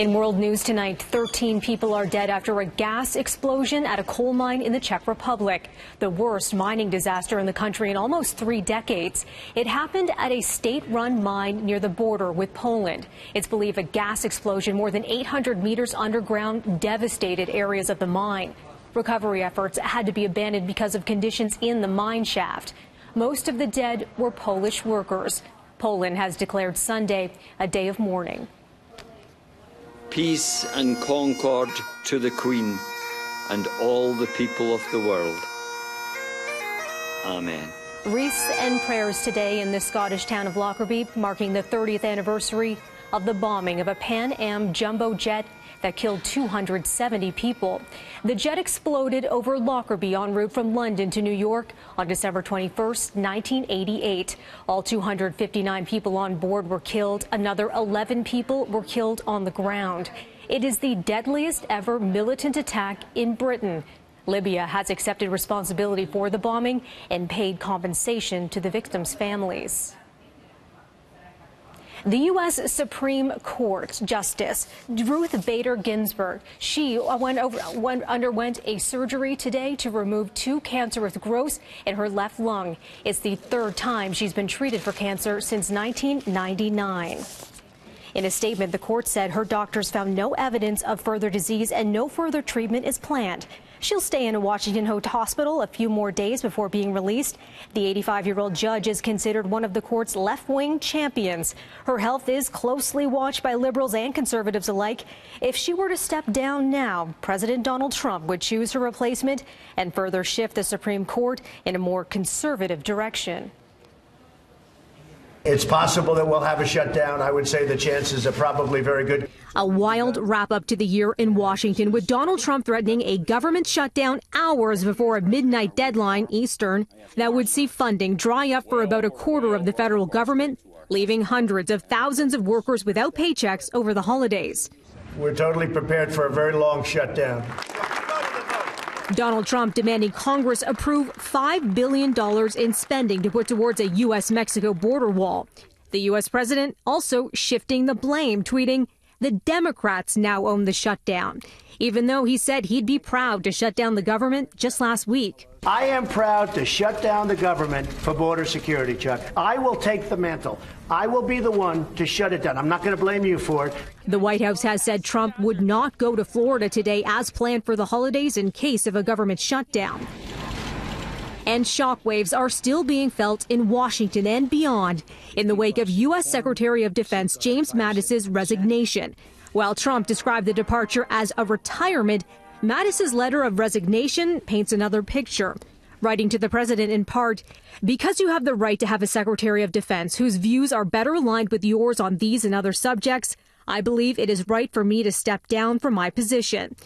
In world news tonight, 13 people are dead after a gas explosion at a coal mine in the Czech Republic, the worst mining disaster in the country in almost 3 decades. It happened at a state-run mine near the border with Poland. It's believed a gas explosion more than 800 meters underground devastated areas of the mine. Recovery efforts had to be abandoned because of conditions in the mine shaft. Most of the dead were Polish workers. Poland has declared Sunday a day of mourning. Peace and concord to the Queen and all the people of the world. Amen. Wreaths and prayers today in the Scottish town of Lockerbie, marking the 30th anniversary of the bombing of a Pan Am jumbo jet that killed 270 people. The jet exploded over Lockerbie en route from London to New York on December 21st, 1988. All 259 people on board were killed. Another 11 people were killed on the ground. It is the deadliest ever militant attack in Britain. Libya has accepted responsibility for the bombing and paid compensation to the victims' families. The U.S. Supreme Court Justice Ruth Bader Ginsburg, she underwent a surgery today to remove 2 cancerous growths in her left lung. It's the 3rd time she's been treated for cancer since 1999. In a statement, the court said her doctors found no evidence of further disease and no further treatment is planned. She'll stay in a Washington hospital a few more days before being released. The 85-year-old judge is considered one of the court's left-wing champions. Her health is closely watched by liberals and conservatives alike. If she were to step down now, President Donald Trump would choose her replacement and further shift the Supreme Court in a more conservative direction. It's possible that we'll have a shutdown. I would say the chances are probably very good. A wild wrap-up to the year in Washington, with Donald Trump threatening a government shutdown hours before a midnight deadline Eastern that would see funding dry up for about a quarter of the federal government, leaving hundreds of thousands of workers without paychecks over the holidays. We're totally prepared for a very long shutdown. Donald Trump demanding Congress approve $5 billion in spending to put towards a U.S.-Mexico border wall. The U.S. president also shifting the blame, tweeting, "The Democrats now own the shutdown," even though he said he'd be proud to shut down the government just last week. I am proud to shut down the government for border security, Chuck. I will take the mantle. I will be the one to shut it down. I'm not going to blame you for it. The White House has said Trump would not go to Florida today as planned for the holidays in case of a government shutdown. And shockwaves are still being felt in Washington and beyond in the wake of U.S. Secretary of Defense James Mattis's resignation. While Trump described the departure as a retirement, Mattis's letter of resignation paints another picture, writing to the president in part, "Because you have the right to have a Secretary of Defense whose views are better aligned with yours on these and other subjects, I believe it is right for me to step down from my position."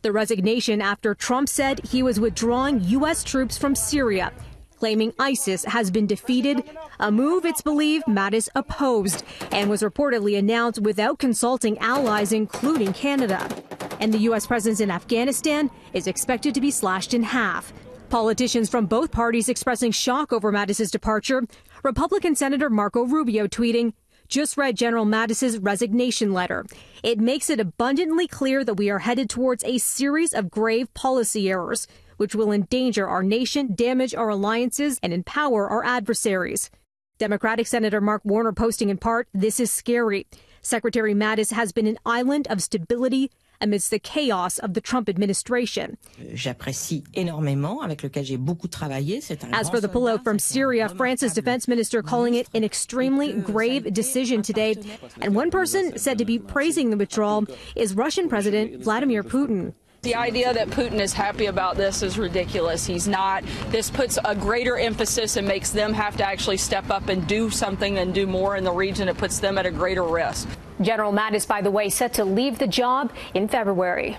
The resignation after Trump said he was withdrawing U.S. troops from Syria, claiming ISIS has been defeated, a move it's believed Mattis opposed and was reportedly announced without consulting allies, including Canada. And the U.S. presence in Afghanistan is expected to be slashed in half. Politicians from both parties expressing shock over Mattis's departure. Republican Senator Marco Rubio tweeting, "Just read General Mattis's resignation letter. It makes it abundantly clear that we are headed towards a series of grave policy errors, which will endanger our nation, damage our alliances, and empower our adversaries." Democratic Senator Mark Warner posting in part, "This is scary. Secretary Mattis has been an island of stability amidst the chaos of the Trump administration." As for the pullout from Syria, France's defense minister calling it an extremely grave decision today. And one person said to be praising the withdrawal is Russian President Vladimir Putin. The idea that Putin is happy about this is ridiculous. He's not. This puts a greater emphasis and makes them have to actually step up and do something and do more in the region. It puts them at a greater risk. General Mattis, by the way, set to leave the job in February.